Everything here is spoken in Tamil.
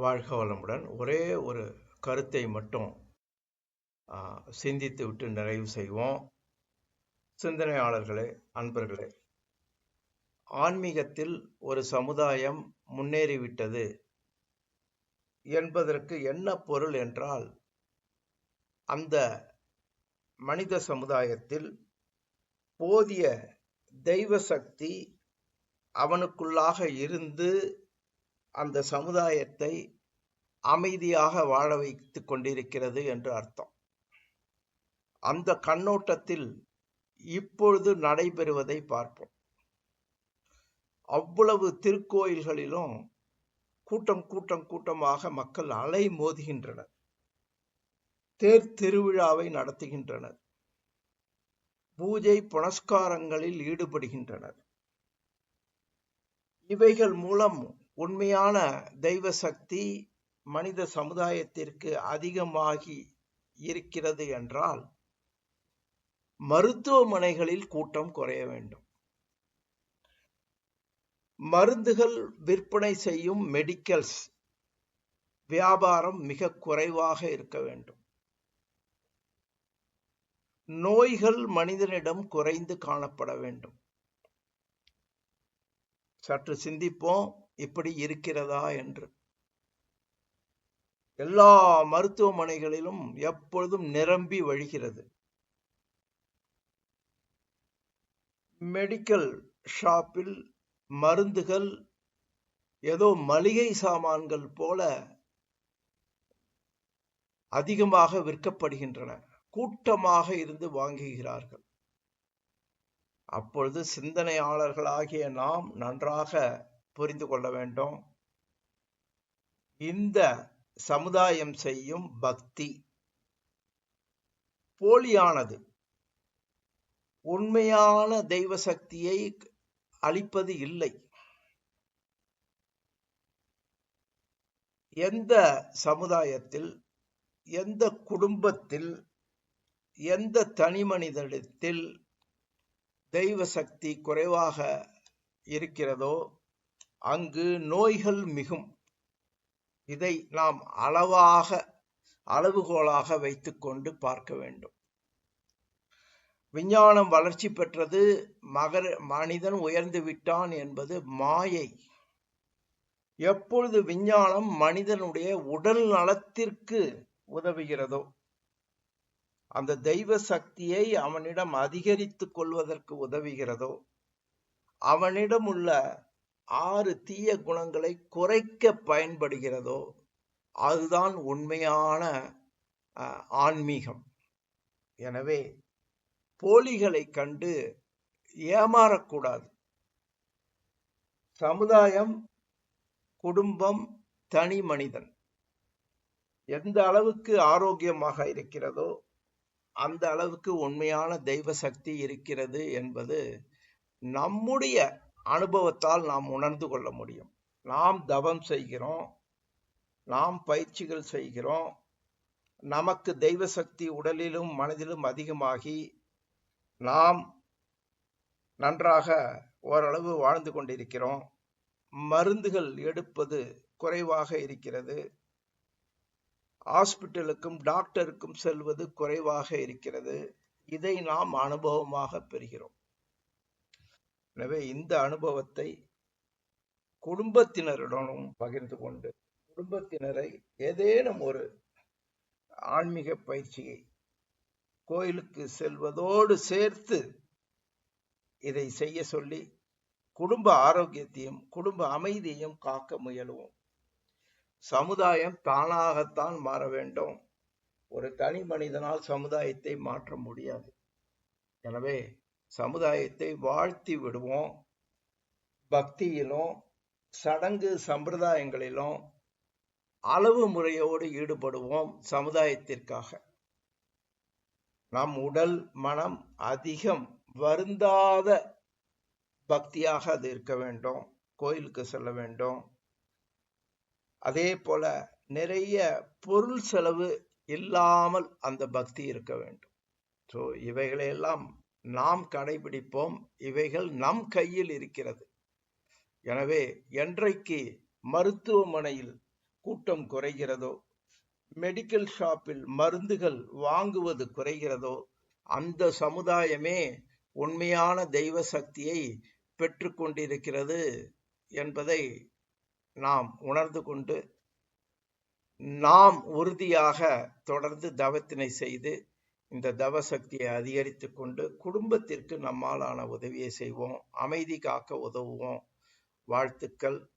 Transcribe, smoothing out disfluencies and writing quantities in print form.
வாழ்க வளமுடன். ஒரே ஒரு கருத்தை மட்டும் சிந்தித்து விட்டு நிறைவு செய்வோம். சிந்தனையாளர்களே, அன்பர்களே, ஆன்மீகத்தில் ஒரு சமுதாயம் முன்னேறிவிட்டது என்பதற்கு என்ன பொருள் என்றால், அந்த மனித சமுதாயத்தில் போதிய தெய்வ சக்தி அவனுக்குள்ளாக இருந்து அந்த சமுதாயத்தை அமைதியாக வாழ வைத்துக் கொண்டிருக்கிறது என்று அர்த்தம். அந்த கண்ணோட்டத்தில் இப்பொழுது நடைபெறுவதை பார்ப்போம். அவ்வளவு திருக்கோயில்களிலும் கூட்டமாக மக்கள் அலை மோதுகின்றனர். தேர் திருவிழாவை நடத்துகின்றனர். பூஜை புனஸ்காரங்களில் ஈடுபடுகின்றனர். இவைகள் மூலம் உண்மையான தெய்வ சக்தி மனித சமுதாயத்திற்கு அதிகமாகி இருக்கிறது என்றால், மருத்துவமனைகளில் கூட்டம் குறைய வேண்டும். மருந்துகள் விற்பனை செய்யும் மெடிக்கல்ஸ் வியாபாரம் மிக குறைவாக இருக்க வேண்டும். நோய்கள் மனிதனிடம் குறைந்து காணப்பட வேண்டும். சற்று சிந்திப்போம், இப்படி இருக்கிறதா என்று. எல்லா மருத்துவமனைகளிலும் எப்பொழுதும் நிரம்பி வழிகிறது. மெடிக்கல் ஷாப்பில் மருந்துகள் ஏதோ மளிகை சாமான்கள் போல அதிகமாக விற்கப்படுகின்றன. கூட்டமாக இருந்து வாங்குகிறார்கள். அப்பொழுது சிந்தனையாளர்களாகிய நாம் நன்றாக புரிந்து கொள்ள வேண்டும். இந்த சமுதாயம் செய்யும் பக்தி போலியானது. உண்மையான தெய்வ சக்தியை அளிப்பது இல்லை. எந்த சமுதாயத்தில், எந்த குடும்பத்தில், எந்த தனி மனிதனிடத்தில் தெய்வ சக்தி குறைவாக இருக்கிறதோ அங்கு நோய்கள் மிகும். இதை நாம் அளவுகோலாக வைத்துக்கொண்டு பார்க்க வேண்டும். விஞ்ஞானம் வளர்ச்சி பெற்றது, மனிதன் உயர்ந்து விட்டான் என்பது மாயை. எப்பொழுது விஞ்ஞானம் மனிதனுடைய உடல் நலத்திற்கு உதவுகிறதோ, அந்த தெய்வ சக்தியை அவனிடம் அதிகரித்துக் கொள்வதற்கு உதவுகிறதோ, அவனிடம் உள்ள 6 தீய குணங்களை குறைக்க பயன்படுகிறதோ, அதுதான் உண்மையான ஆன்மீகம். எனவே போலிகளை கண்டு ஏமாறக்கூடாது. சமுதாயம், குடும்பம், தனி மனிதன் எந்த அளவுக்கு ஆரோக்கியமாக இருக்கிறதோ அந்த அளவுக்கு உண்மையான தெய்வ சக்தி இருக்கிறது என்பது நம்முடைய அனுபவத்தால் நாம் உணர்ந்து கொள்ள முடியும். நாம் தவம் செய்கிறோம், நாம் பயிற்சிகள் செய்கிறோம், நமக்கு தெய்வ சக்தி உடலிலும் மனதிலும் அதிகமாகி நாம் நன்றாக ஓரளவு வாழ்ந்து கொண்டிருக்கிறோம். மருந்துகள் எடுப்பது குறைவாக இருக்கிறது. ஹாஸ்பிட்டலுக்கும் டாக்டருக்கும் செல்வது குறைவாக இருக்கிறது. இதை நாம் அனுபவமாக பெறுகிறோம். எனவே இந்த அனுபவத்தை குடும்பத்தினருடனும் பகிர்ந்து கொண்டு, குடும்பத்தினரை ஏதேனும் ஒரு ஆன்மீக பயிற்சியை கோயிலுக்கு செல்வதோடு சேர்த்து இதை செய்ய சொல்லி குடும்ப ஆரோக்கியத்தையும் குடும்ப அமைதியையும் காக்க முயலுவோம். சமுதாயம் தானாகத்தான் மாற வேண்டும். ஒரு தனி மனிதனால் சமுதாயத்தை மாற்ற முடியாது. எனவே சமுதாயத்தை வாழ்த்தி விடுவோம். பக்தியிலும் சடங்கு சம்பிரதாயங்களிலும் அளவு முறையோடு ஈடுபடுவோம். சமுதாயத்திற்காக நம் உடல் மனம் அதிகம் வருந்தாத பக்தியாக அது இருக்க வேண்டும். கோயிலுக்கு செல்ல வேண்டும். அதே போல நிறைய பொருள் செலவு இல்லாமல் அந்த பக்தி இருக்க வேண்டும். ஸோ இவைகளையெல்லாம் நாம் கடைபிடிப்போம். இவைகள் நம் கையில் இருக்கிறது. எனவே என்றைக்கு மருத்துவமனையில் கூட்டம் குறைகிறதோ, மெடிக்கல் ஷாப்பில் மருந்துகள் வாங்குவது குறைகிறதோ, அந்த சமுதாயமே உண்மையான தெய்வ சக்தியை பெற்று கொண்டிருக்கிறது என்பதை நாம் உணர்ந்து கொண்டு, நாம் உறுதியாக தொடர்ந்து தவத்தினை செய்து இந்த தவ சக்தியை அதிகரித்து கொண்டு குடும்பத்திற்கு நம்மாலான உதவியை செய்வோம். அமைதி காக்க உதவுவோம். வாழ்த்துக்கள்.